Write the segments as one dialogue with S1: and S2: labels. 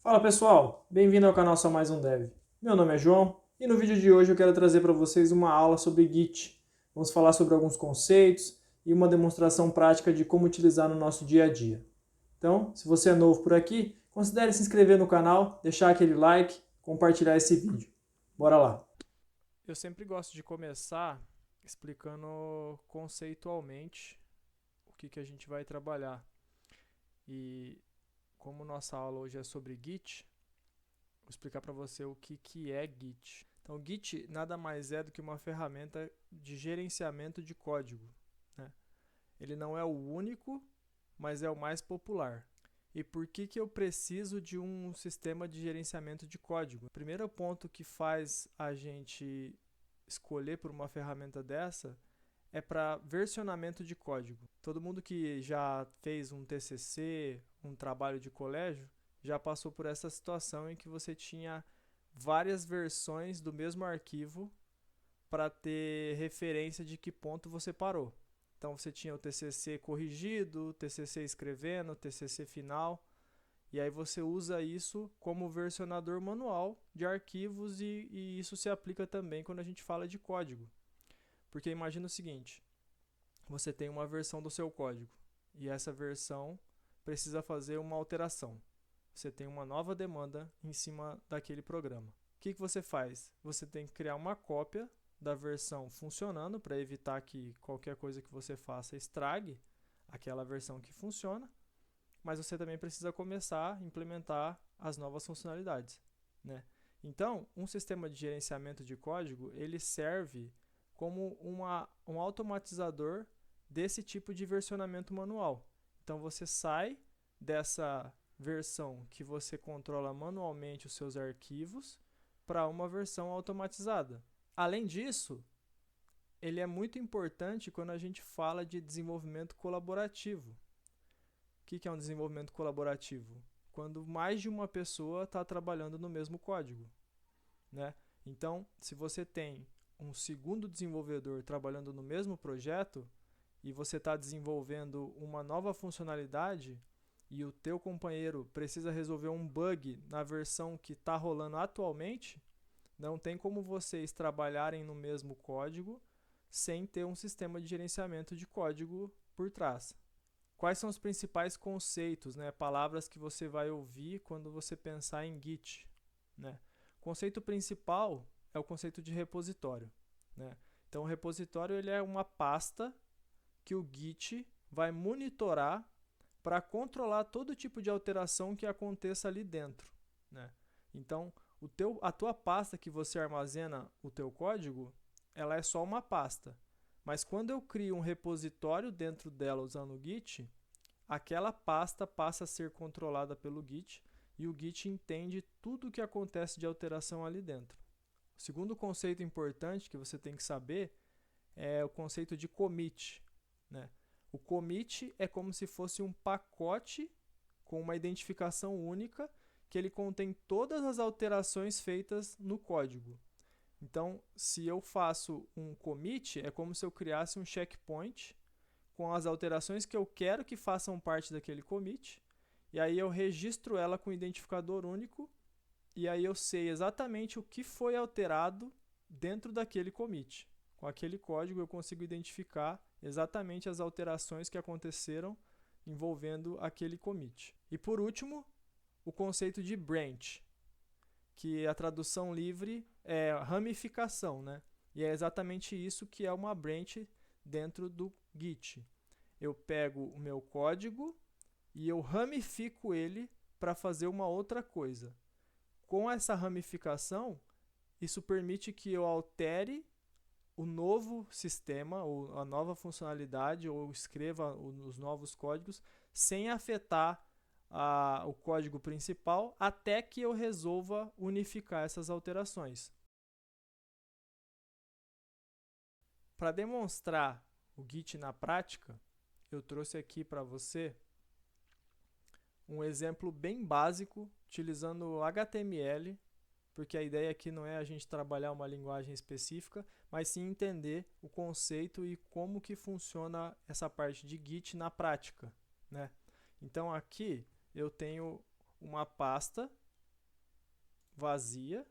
S1: Fala pessoal, bem-vindo ao canal Só Mais Um Dev. Meu nome é João e no vídeo de hoje eu quero trazer para vocês uma aula sobre Git. Vamos falar sobre alguns conceitos e uma demonstração prática de como utilizar no nosso dia a dia. Então, se você é novo por aqui, considere se inscrever no canal, deixar aquele like, compartilhar esse vídeo. Bora lá! Eu sempre gosto de começar explicando conceitualmente o que a gente vai trabalhar. E como nossa aula hoje é sobre Git, vou explicar para você o que é Git. Então, Git nada mais é do que uma ferramenta de gerenciamento de código, né? Ele não é o único, mas é o mais popular. E por que eu preciso de um sistema de gerenciamento de código? O primeiro ponto que faz a gente escolher por uma ferramenta dessa é para versionamento de código. Todo mundo que já fez um TCC, um trabalho de colégio, já passou por essa situação em que você tinha várias versões do mesmo arquivo para ter referência de que ponto você parou. Então você tinha o TCC corrigido, o TCC escrevendo, o TCC final, e aí você usa isso como versionador manual de arquivos e isso se aplica também quando a gente fala de código. Porque imagina o seguinte, você tem uma versão do seu código e essa versão precisa fazer uma alteração. Você tem uma nova demanda em cima daquele programa. O que você faz? Você tem que criar uma cópia da versão funcionando para evitar que qualquer coisa que você faça estrague aquela versão que funciona, mas você também precisa começar a implementar as novas funcionalidades, né? Então, um sistema de gerenciamento de código, ele serve como um automatizador desse tipo de versionamento manual. Então, você sai dessa versão que você controla manualmente os seus arquivos para uma versão automatizada. Além disso, ele é muito importante quando a gente fala de desenvolvimento colaborativo. O que é um desenvolvimento colaborativo? Quando mais de uma pessoa está trabalhando no mesmo código, né? Então, se você tem um segundo desenvolvedor trabalhando no mesmo projeto e você está desenvolvendo uma nova funcionalidade e o teu companheiro precisa resolver um bug na versão que está rolando atualmente, não tem como vocês trabalharem no mesmo código sem ter um sistema de gerenciamento de código por trás. Quais são os principais conceitos, né, palavras que você vai ouvir quando você pensar em Git, né? O conceito principal é o conceito de repositório, né? Então, o repositório ele é uma pasta que o Git vai monitorar para controlar todo tipo de alteração que aconteça ali dentro, né? Então, a tua pasta que você armazena o teu código, ela é só uma pasta. Mas quando eu crio um repositório dentro dela usando o Git, aquela pasta passa a ser controlada pelo Git e o Git entende tudo o que acontece de alteração ali dentro. O segundo conceito importante que você tem que saber é o conceito de commit, né? O commit é como se fosse um pacote com uma identificação única que ele contém todas as alterações feitas no código. Então, se eu faço um commit, é como se eu criasse um checkpoint com as alterações que eu quero que façam parte daquele commit, e aí eu registro ela com um identificador único, e aí eu sei exatamente o que foi alterado dentro daquele commit. Com aquele código eu consigo identificar exatamente as alterações que aconteceram envolvendo aquele commit. E por último, o conceito de branch, que a tradução livre é ramificação, né? E é exatamente isso que é uma branch dentro do Git. Eu pego o meu código e eu ramifico ele para fazer uma outra coisa. Com essa ramificação, isso permite que eu altere o novo sistema, ou a nova funcionalidade, ou escreva os novos códigos, sem afetar o código principal, até que eu resolva unificar essas alterações. Para demonstrar o Git na prática, eu trouxe aqui para você um exemplo bem básico utilizando HTML, porque a ideia aqui não é a gente trabalhar uma linguagem específica, mas sim entender o conceito e como que funciona essa parte de Git na prática, né? Então aqui eu tenho uma pasta vazia,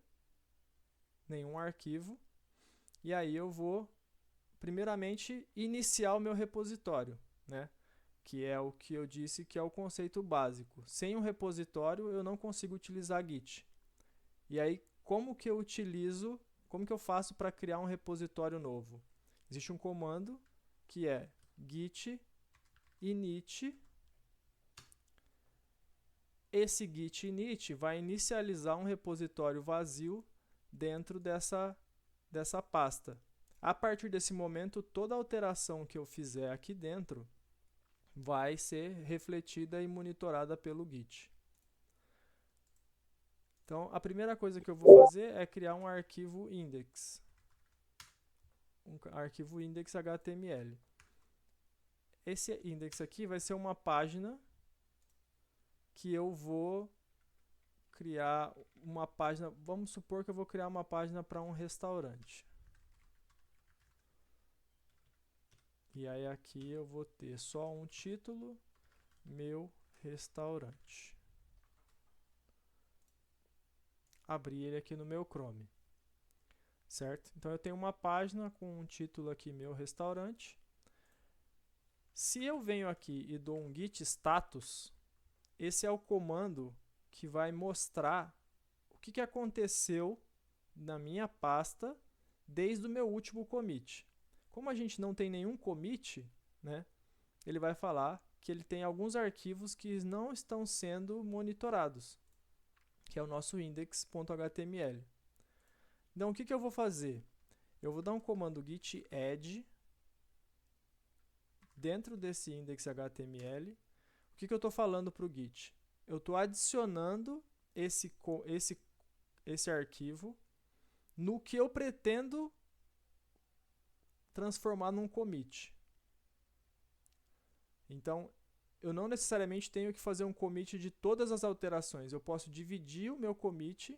S1: nenhum arquivo, e aí eu vou, primeiramente, iniciar o meu repositório, né? Que é o que eu disse que é o conceito básico. Sem um repositório, eu não consigo utilizar Git. E aí, como que eu faço para criar um repositório novo? Existe um comando que é git init. Esse git init vai inicializar um repositório vazio dentro dessa pasta. A partir desse momento, toda alteração que eu fizer aqui dentro vai ser refletida e monitorada pelo Git. Então, a primeira coisa que eu vou fazer é criar um arquivo index. Um arquivo index.html. Esse index aqui vai ser uma página que eu vou criar uma página. Vamos supor que eu vou criar uma página para um restaurante. E aí aqui eu vou ter só um título, meu restaurante. Abrir ele aqui no meu Chrome. Certo? Então eu tenho uma página com um título aqui, meu restaurante. Se eu venho aqui e dou um git status, esse é o comando que vai mostrar o que aconteceu na minha pasta desde o meu último commit. Como a gente não tem nenhum commit, né, ele vai falar que ele tem alguns arquivos que não estão sendo monitorados, que é o nosso index.html. Então, o que eu vou fazer? Eu vou dar um comando git add dentro desse index.html. O que eu estou falando para o Git? Eu estou adicionando esse arquivo no que eu pretendo transformar num commit. Então, eu não necessariamente tenho que fazer um commit de todas as alterações. Eu posso dividir o meu commit,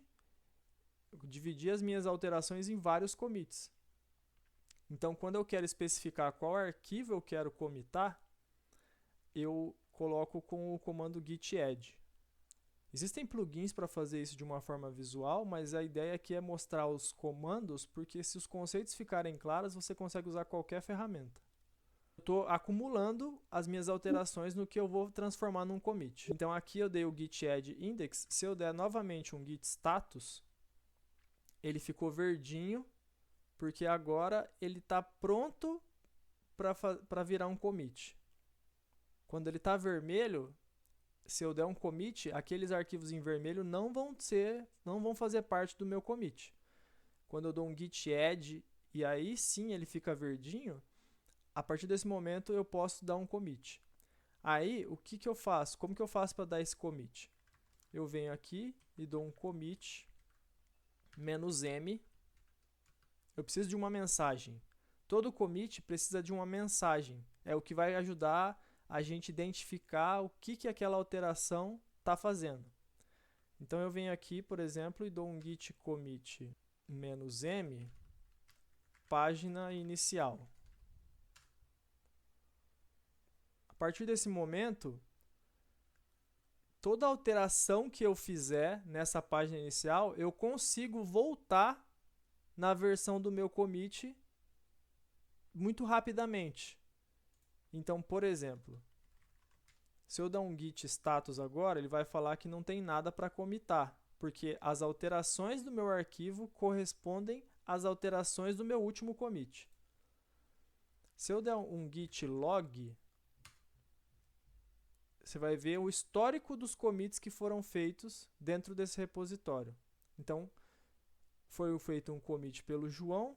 S1: dividir as minhas alterações em vários commits. Então, quando eu quero especificar qual arquivo eu quero commitar, eu coloco com o comando git add. Existem plugins para fazer isso de uma forma visual, mas a ideia aqui é mostrar os comandos, porque se os conceitos ficarem claros, você consegue usar qualquer ferramenta. Eu estou acumulando as minhas alterações no que eu vou transformar num commit. Então aqui eu dei o git add index. Se eu der novamente um git status, ele ficou verdinho, porque agora ele está pronto para virar um commit. Quando ele está vermelho, se eu der um commit, aqueles arquivos em vermelho não vão fazer parte do meu commit. Quando eu dou um git add e aí sim ele fica verdinho, a partir desse momento eu posso dar um commit. Aí, o que eu faço? Como que eu faço para dar esse commit? Eu venho aqui e dou um commit "-m". Eu preciso de uma mensagem. Todo commit precisa de uma mensagem. É o que vai ajudar a gente identificar o que aquela alteração está fazendo. Então eu venho aqui, por exemplo, e dou um git commit "-m", página inicial. A partir desse momento, toda alteração que eu fizer nessa página inicial, eu consigo voltar na versão do meu commit muito rapidamente. Então, por exemplo, se eu dar um git status agora, ele vai falar que não tem nada para commitar, porque as alterações do meu arquivo correspondem às alterações do meu último commit. Se eu der um git log, você vai ver o histórico dos commits que foram feitos dentro desse repositório. Então, foi feito um commit pelo João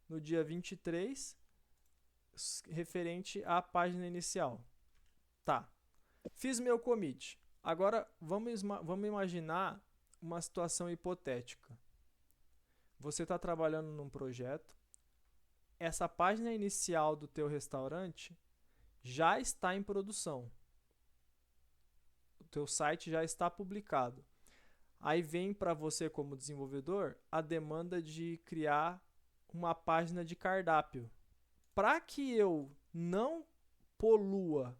S1: no dia 23, referente à página inicial. Tá. Fiz meu commit. Agora, vamos imaginar uma situação hipotética. Você está trabalhando num projeto, essa página inicial do teu restaurante já está em produção. O teu site já está publicado. Aí vem para você como desenvolvedor a demanda de criar uma página de cardápio. Para que eu não polua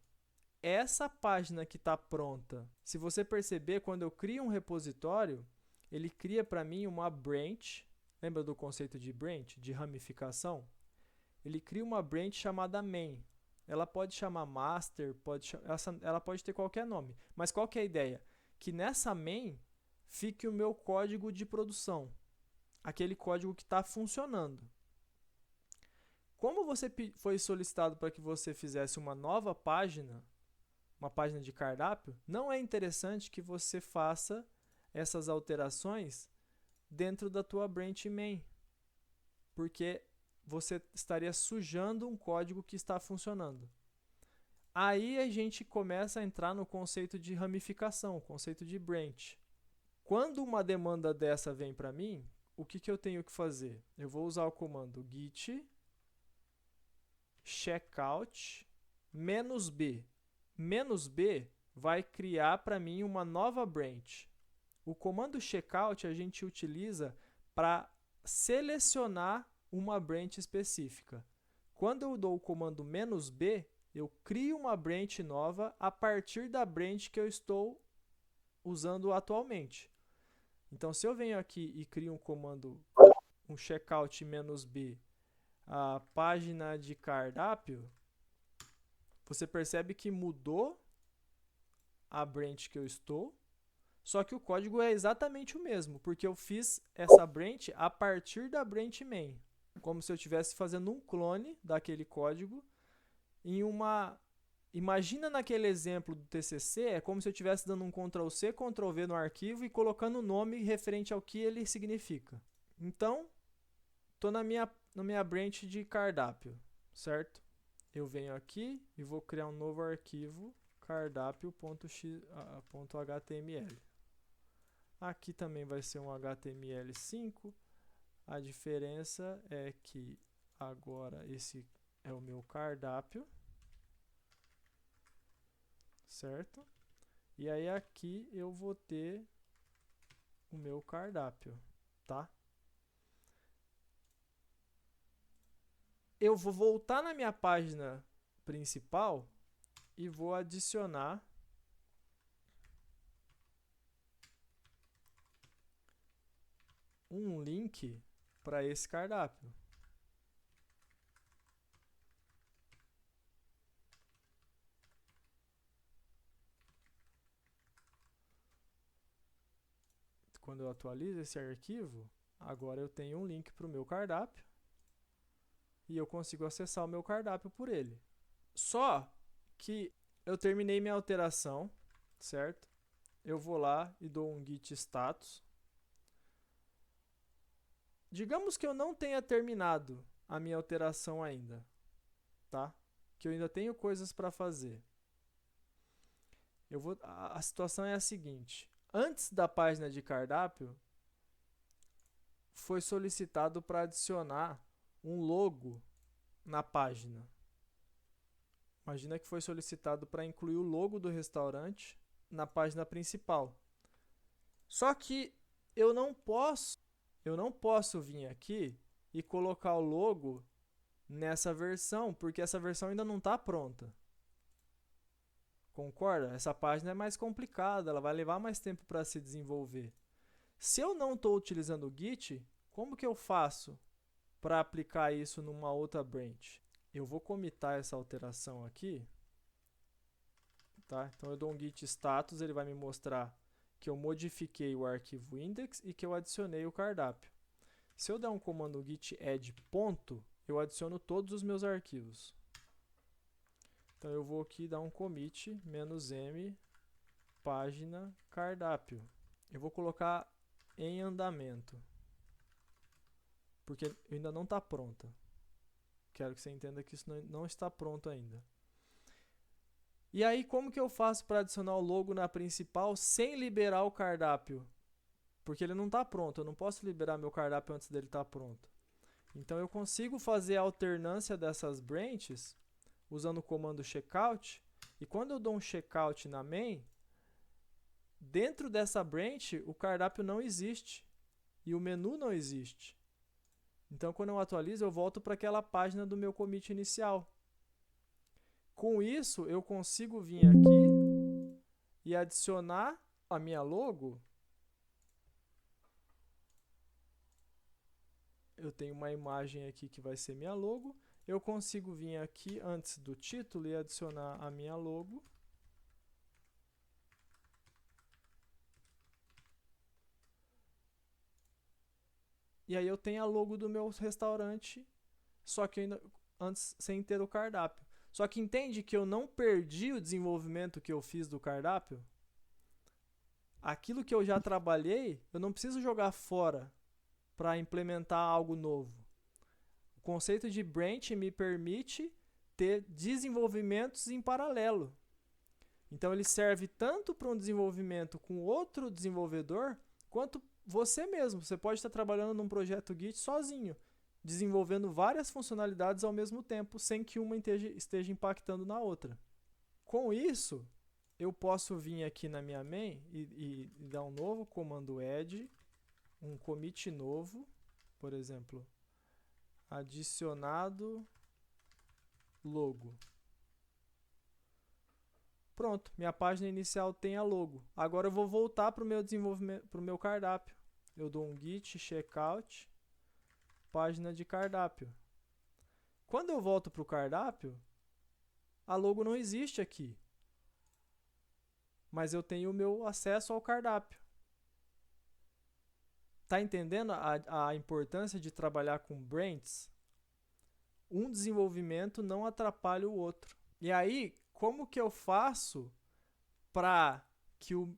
S1: essa página que está pronta, se você perceber, quando eu crio um repositório, ele cria para mim uma branch. Lembra do conceito de branch, de ramificação? Ele cria uma branch chamada main. Ela pode chamar master, ela pode ter qualquer nome. Mas qual que é a ideia? Que nessa main fique o meu código de produção. Aquele código que está funcionando. Como você foi solicitado para que você fizesse uma nova página, uma página de cardápio, não é interessante que você faça essas alterações dentro da tua branch main, porque você estaria sujando um código que está funcionando. Aí a gente começa a entrar no conceito de ramificação, o conceito de branch. Quando uma demanda dessa vem para mim, o que eu tenho que fazer? Eu vou usar o comando git checkout -b. -b vai criar para mim uma nova branch. O comando checkout a gente utiliza para selecionar uma branch específica. Quando eu dou o comando -b, eu crio uma branch nova a partir da branch que eu estou usando atualmente. Então, se eu venho aqui e crio um comando, um checkout -b, a página de cardápio, você percebe que mudou a branch que eu estou, só que o código é exatamente o mesmo, porque eu fiz essa branch a partir da branch main, como se eu estivesse fazendo um clone daquele código em uma... Imagina naquele exemplo do TCC, é como se eu estivesse dando um Ctrl+C, Ctrl+V no arquivo e colocando o nome referente ao que ele significa. Então, estou na minha branch de cardápio, certo? Eu venho aqui e vou criar um novo arquivo, cardápio.html. Aqui também vai ser um HTML5. A diferença é que agora esse é o meu cardápio, certo? E aí aqui eu vou ter o meu cardápio, tá? Eu vou voltar na minha página principal e vou adicionar um link para esse cardápio. Quando eu atualizo esse arquivo, agora eu tenho um link para o meu cardápio e eu consigo acessar o meu cardápio por ele. Só que eu terminei minha alteração, certo? Eu vou lá e dou um git status. Digamos que eu não tenha terminado a minha alteração ainda, tá? Que eu ainda tenho coisas para fazer. A situação é a seguinte: antes da página de cardápio, foi solicitado para adicionar um logo na página. Imagina que foi solicitado para incluir o logo do restaurante na página principal. Só que eu não posso vir aqui e colocar o logo nessa versão, porque essa versão ainda não está pronta. Concorda? Essa página é mais complicada, ela vai levar mais tempo para se desenvolver. Se eu não estou utilizando o Git, como que eu faço para aplicar isso numa outra branch? Eu vou commitar essa alteração aqui, tá? Então eu dou um git status, ele vai me mostrar que eu modifiquei o arquivo index e que eu adicionei o cardápio. Se eu der um comando git add ponto, eu adiciono todos os meus arquivos. Então eu vou aqui dar um commit -m página cardápio. Eu vou colocar em andamento, porque ainda não está pronta. Quero que você entenda que isso não está pronto ainda. E aí, como que eu faço para adicionar o logo na principal sem liberar o cardápio? Porque ele não está pronto, eu não posso liberar meu cardápio antes dele estar pronto. Então eu consigo fazer a alternância dessas branches usando o comando checkout. E quando eu dou um checkout na main, dentro dessa branch o cardápio não existe e o menu não existe. Então quando eu atualizo, eu volto para aquela página do meu commit inicial. Com isso, eu consigo vir aqui e adicionar a minha logo eu tenho uma imagem aqui que vai ser minha logo. Eu consigo vir aqui antes do título e adicionar a minha logo. E aí eu tenho a logo do meu restaurante, só que ainda antes sem ter o cardápio. Só que entende que eu não perdi o desenvolvimento que eu fiz do cardápio? Aquilo que eu já trabalhei, eu não preciso jogar fora para implementar algo novo. O conceito de branch me permite ter desenvolvimentos em paralelo. Então ele serve tanto para um desenvolvimento com outro desenvolvedor, quanto você mesmo. Você pode estar trabalhando num projeto Git sozinho, desenvolvendo várias funcionalidades ao mesmo tempo, sem que uma esteja impactando na outra. Com isso, eu posso vir aqui na minha main e dar um novo comando add, um commit novo, por exemplo, adicionado logo. Pronto, minha página inicial tem a logo. Agora eu vou voltar para o meu desenvolvimento, para o meu cardápio. Eu dou um git checkout, página de cardápio. Quando eu volto para o cardápio, a logo não existe aqui. Mas eu tenho o meu acesso ao cardápio. Tá entendendo a importância de trabalhar com branches? Um desenvolvimento não atrapalha o outro. E aí, como que eu faço para que o...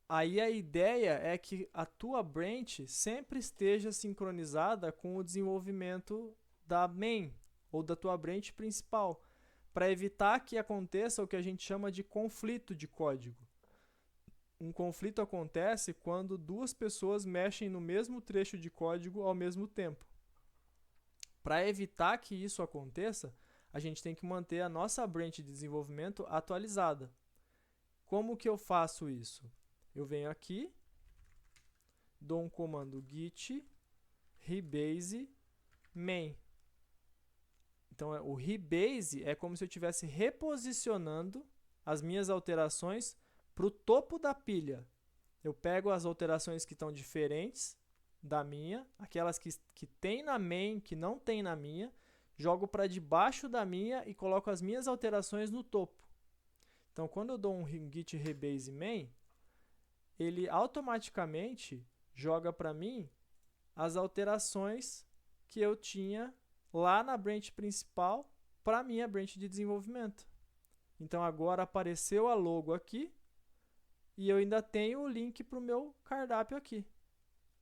S1: Aí a ideia é que a tua branch sempre esteja sincronizada com o desenvolvimento da main, ou da tua branch principal, para evitar que aconteça o que a gente chama de conflito de código. Um conflito acontece quando duas pessoas mexem no mesmo trecho de código ao mesmo tempo. Para evitar que isso aconteça, a gente tem que manter a nossa branch de desenvolvimento atualizada. Como que eu faço isso? Eu venho aqui, dou um comando git rebase main. Então o rebase é como se eu estivesse reposicionando as minhas alterações para o topo da pilha. Eu pego as alterações que estão diferentes da minha, aquelas que tem na main, que não tem na minha, jogo para debaixo da minha e coloco as minhas alterações no topo. Então, quando eu dou um git rebase main, ele automaticamente joga para mim as alterações que eu tinha lá na branch principal para a minha branch de desenvolvimento. Então, agora apareceu a logo aqui e eu ainda tenho o link para o meu cardápio aqui.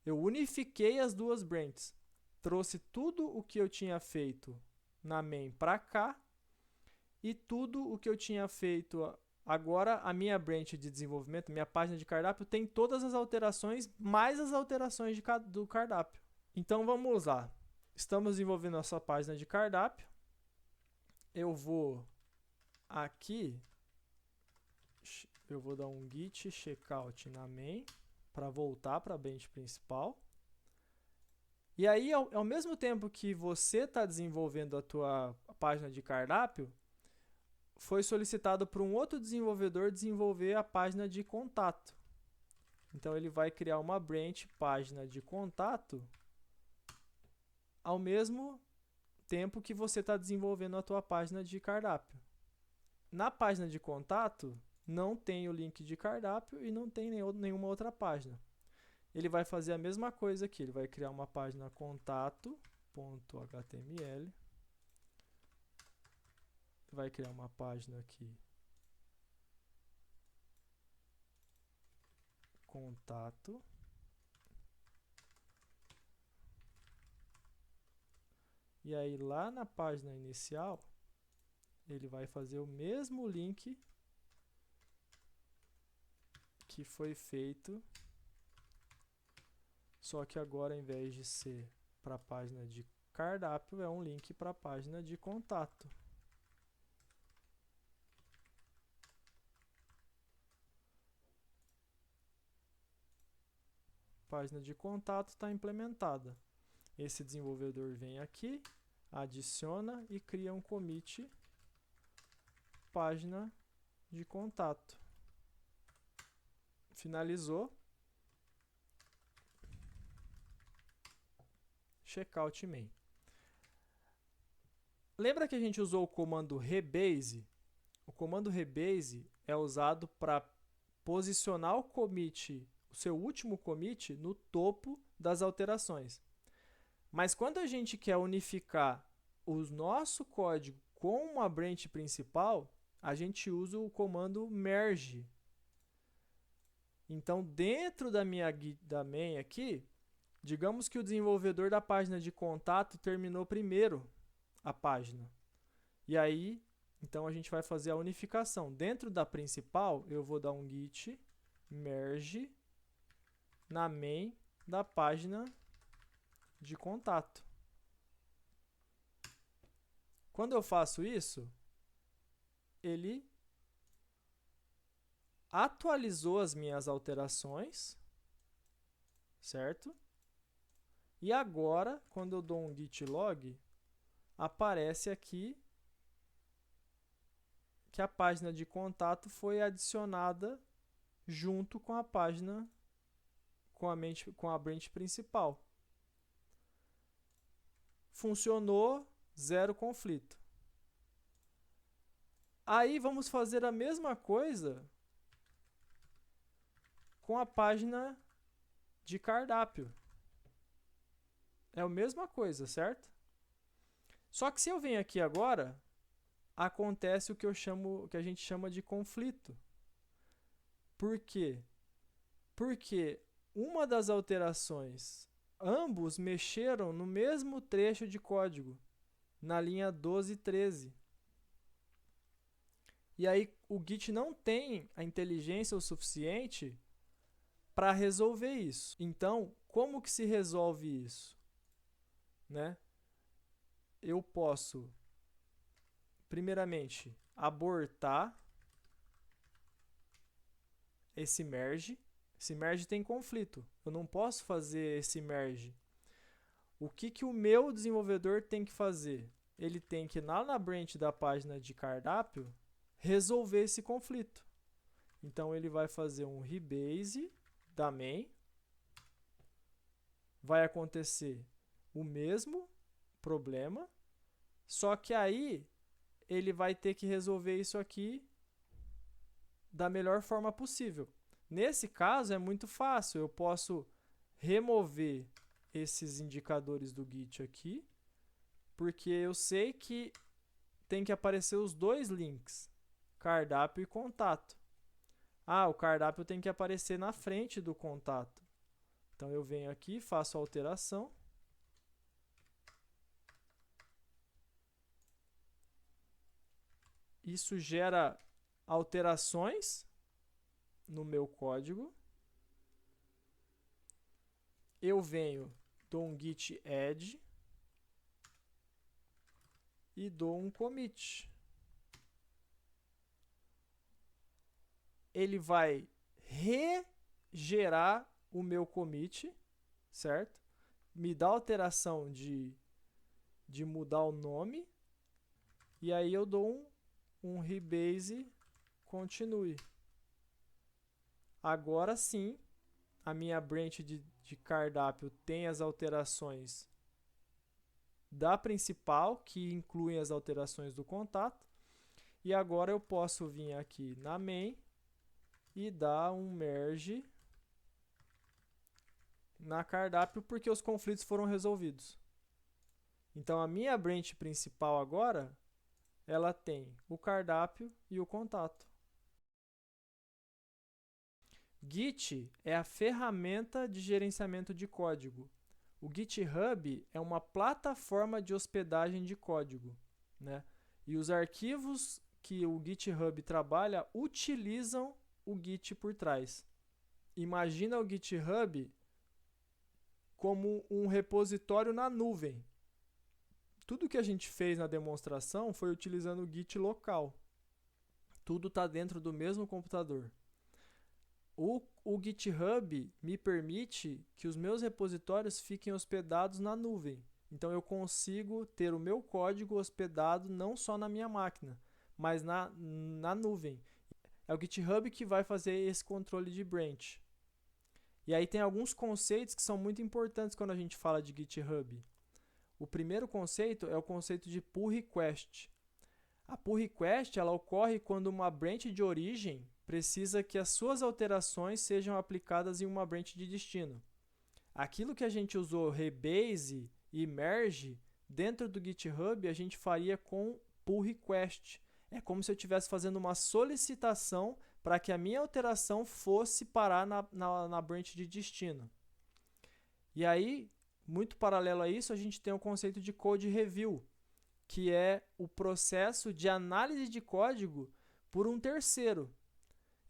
S1: Eu unifiquei as duas branches, trouxe tudo o que eu tinha feito na main para cá e tudo o que eu tinha feito agora, a minha branch de desenvolvimento, minha página de cardápio, tem todas as alterações, mais as alterações do cardápio. Então vamos lá. Estamos desenvolvendo nossa página de cardápio. Eu vou aqui, eu vou dar um git checkout na main para voltar para a branch principal. E aí, ao mesmo tempo que você está desenvolvendo a tua página de cardápio, foi solicitado para um outro desenvolvedor desenvolver a página de contato. Então, ele vai criar uma branch página de contato ao mesmo tempo que você está desenvolvendo a tua página de cardápio. Na página de contato, não tem o link de cardápio e não tem nenhuma outra página. Ele vai fazer a mesma coisa aqui, ele vai criar uma página contato.html, vai criar uma página aqui, contato, e aí lá na página inicial, ele vai fazer o mesmo link que foi feito, só que agora, ao invés de ser para a página de cardápio, é um link para a página de contato. Página de contato está implementada. Esse desenvolvedor vem aqui, adiciona e cria um commit página de contato. Finalizou. checkout main. Lembra que a gente usou o comando rebase? O comando rebase é usado para posicionar o commit, o seu último commit, no topo das alterações. Mas quando a gente quer unificar o nosso código com uma branch principal, a gente usa o comando merge. Então, dentro da main aqui, digamos que o desenvolvedor da página de contato terminou primeiro a página. E aí, então a gente vai fazer a unificação. Dentro da principal, eu vou dar um git merge na main da página de contato. Quando eu faço isso, ele atualizou as minhas alterações, certo? E agora, quando eu dou um git log, aparece aqui que a página de contato foi adicionada junto com a página com a branch principal. Funcionou, zero conflito. Aí vamos fazer a mesma coisa com a página de cardápio. É a mesma coisa, certo? Só que se eu venho aqui agora, acontece o que a gente chama de conflito. Por quê? Porque uma das alterações, ambos mexeram no mesmo trecho de código, na linha 12 e 13. E aí o Git não tem a inteligência o suficiente para resolver isso. Então, como que se resolve isso? Né? Eu posso, primeiramente, abortar esse merge. Esse merge tem conflito. Eu não posso fazer esse merge. O que o meu desenvolvedor tem que fazer? Ele tem que ir lá na branch da página de cardápio resolver esse conflito. Então ele vai fazer um rebase da main. Vai acontecer o mesmo problema, só que aí ele vai ter que resolver isso aqui da melhor forma possível. Nesse caso é muito fácil, eu posso remover esses indicadores do Git aqui, porque eu sei que tem que aparecer os dois links, cardápio e contato. Ah, o cardápio tem que aparecer na frente do contato. Então eu venho aqui, faço a alteração. Isso gera alterações no meu código. Eu venho, dou um git add e dou um commit. Ele vai regerar o meu commit, certo? Me dá a alteração de mudar o nome. E aí eu dou um rebase continue. Agora sim, a minha branch de cardápio tem as alterações da principal, que incluem as alterações do contato. E agora eu posso vir aqui na main e dar um merge na cardápio, porque os conflitos foram resolvidos. Então a minha branch principal agora, ela tem o cardápio e o contato. Git é a ferramenta de gerenciamento de código. O GitHub é uma plataforma de hospedagem de código, né? E os arquivos que o GitHub trabalha utilizam o Git por trás. Imagina o GitHub como um repositório na nuvem. Tudo que a gente fez na demonstração foi utilizando o Git local. Tudo está dentro do mesmo computador. O GitHub me permite que os meus repositórios fiquem hospedados na nuvem. Então eu consigo ter o meu código hospedado não só na minha máquina, mas na nuvem. É o GitHub que vai fazer esse controle de branch. E aí tem alguns conceitos que são muito importantes quando a gente fala de GitHub. O primeiro conceito é o conceito de pull request. A pull request ela ocorre quando uma branch de origem precisa que as suas alterações sejam aplicadas em uma branch de destino. Aquilo que a gente usou rebase e merge, dentro do GitHub a gente faria com pull request. É como se eu estivesse fazendo uma solicitação para que a minha alteração fosse parar na branch de destino. E aí, muito paralelo a isso, a gente tem o conceito de code review, que é o processo de análise de código por um terceiro.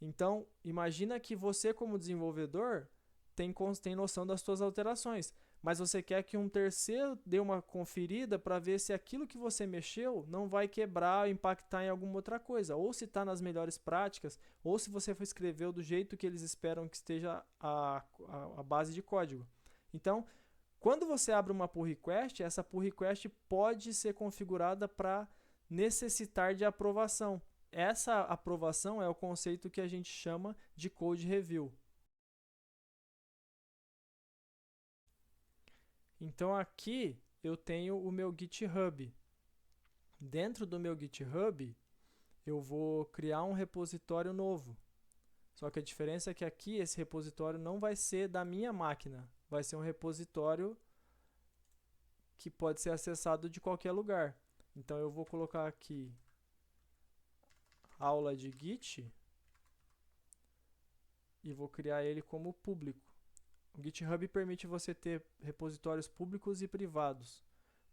S1: Então, imagina que você, como desenvolvedor, tem noção das suas alterações, mas você quer que um terceiro dê uma conferida para ver se aquilo que você mexeu não vai quebrar ou impactar em alguma outra coisa, ou se está nas melhores práticas, ou se você escreveu do jeito que eles esperam que esteja a base de código. Então, quando você abre uma pull request, essa pull request pode ser configurada para necessitar de aprovação. Essa aprovação é o conceito que a gente chama de code review. Então aqui eu tenho o meu GitHub. Dentro do meu GitHub eu vou criar um repositório novo. Só que a diferença é que aqui esse repositório não vai ser da minha máquina, vai ser um repositório que pode ser acessado de qualquer lugar. Então eu vou colocar aqui aula de Git e vou criar ele como público. O GitHub permite você ter repositórios públicos e privados.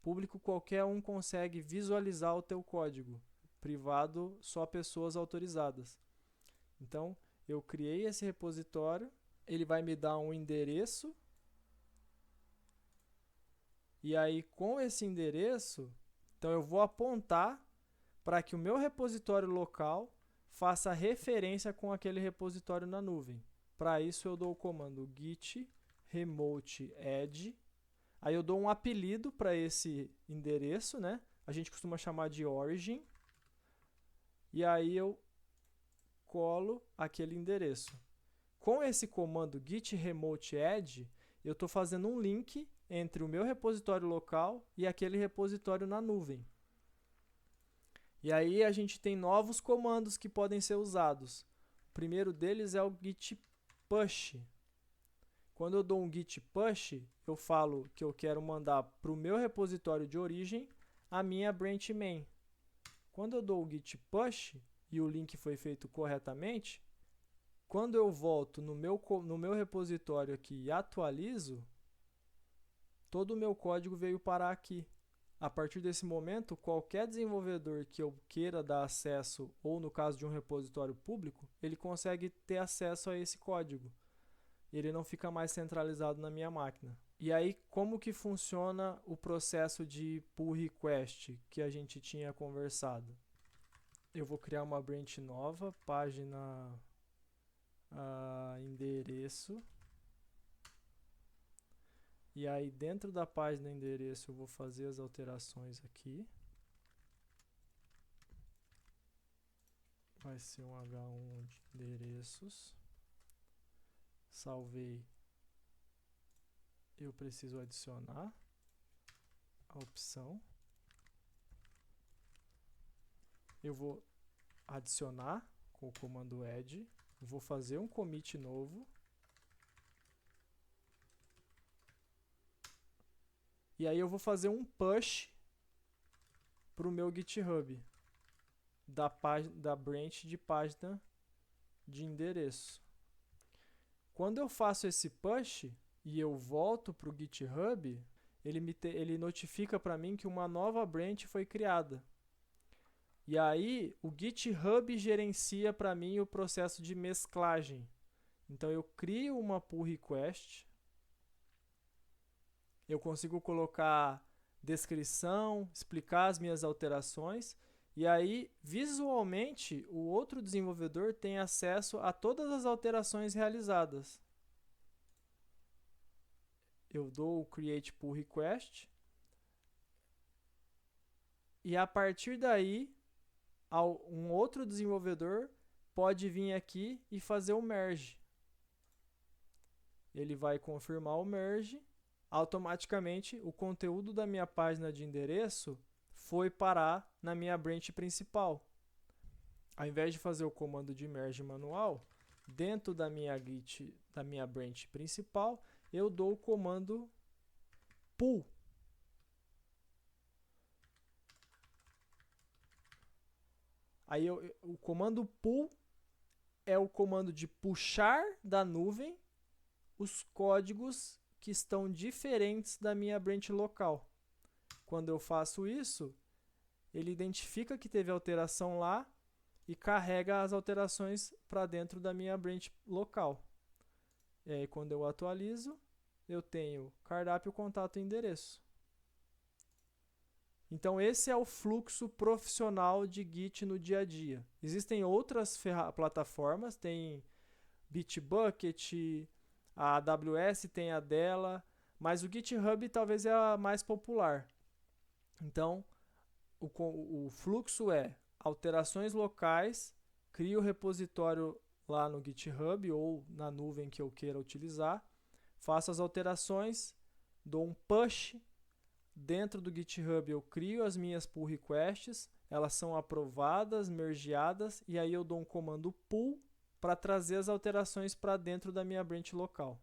S1: Público, qualquer um consegue visualizar o teu código. Privado, só pessoas autorizadas. Então, eu criei esse repositório, ele vai me dar um endereço, e aí com esse endereço, então eu vou apontar para que o meu repositório local faça referência com aquele repositório na nuvem. Para isso eu dou o comando git remote add. Aí eu dou um apelido para esse endereço, né? A gente costuma chamar de origin. E aí eu colo aquele endereço. Com esse comando git remote add, eu estou fazendo um link entre o meu repositório local e aquele repositório na nuvem. E aí a gente tem novos comandos que podem ser usados. O primeiro deles é o git push. Quando eu dou um git push, eu falo que eu quero mandar para o meu repositório de origem a minha branch main. Quando eu dou o git push e o link foi feito corretamente, quando eu volto no meu repositório aqui e atualizo, todo o meu código veio parar aqui. A partir desse momento, qualquer desenvolvedor que eu queira dar acesso, ou no caso de um repositório público, ele consegue ter acesso a esse código. Ele não fica mais centralizado na minha máquina. E aí, como que funciona o processo de pull request que a gente tinha conversado? Eu vou criar uma branch nova, página endereço. E aí, dentro da página endereço, eu vou fazer as alterações aqui. Vai ser um H1 de endereços. Salvei. Eu preciso adicionar a opção. Eu vou adicionar com o comando add. Vou fazer um commit novo. E aí eu vou fazer um push para o meu GitHub da branch de página de endereço. Quando eu faço esse push e eu volto para o GitHub, ele notifica para mim que uma nova branch foi criada. E aí o GitHub gerencia para mim o processo de mesclagem. Então eu crio uma pull request, eu consigo colocar descrição, explicar as minhas alterações, e aí visualmente o outro desenvolvedor tem acesso a todas as alterações realizadas. Eu dou o create pull request, e a partir daí um outro desenvolvedor pode vir aqui e fazer o merge. Ele vai confirmar o merge automaticamente o conteúdo da minha página de endereço foi parar na minha branch principal. Ao invés de fazer o comando de merge manual, dentro da minha Git, da minha branch principal, eu dou o comando pull. Aí o comando pull é o comando de puxar da nuvem os códigos que estão diferentes da minha branch local. Quando eu faço isso, ele identifica que teve alteração lá e carrega as alterações para dentro da minha branch local. E aí, quando eu atualizo, eu tenho cardápio, contato e endereço. Então, esse é o fluxo profissional de Git no dia a dia. Existem outras plataformas, tem Bitbucket, a AWS tem a dela, mas o GitHub talvez é a mais popular. Então, o fluxo é alterações locais, crio o repositório lá no GitHub ou na nuvem que eu queira utilizar, faço as alterações, dou um push, dentro do GitHub eu crio as minhas pull requests, elas são aprovadas, mergeadas, e aí eu dou um comando pull para trazer as alterações para dentro da minha branch local.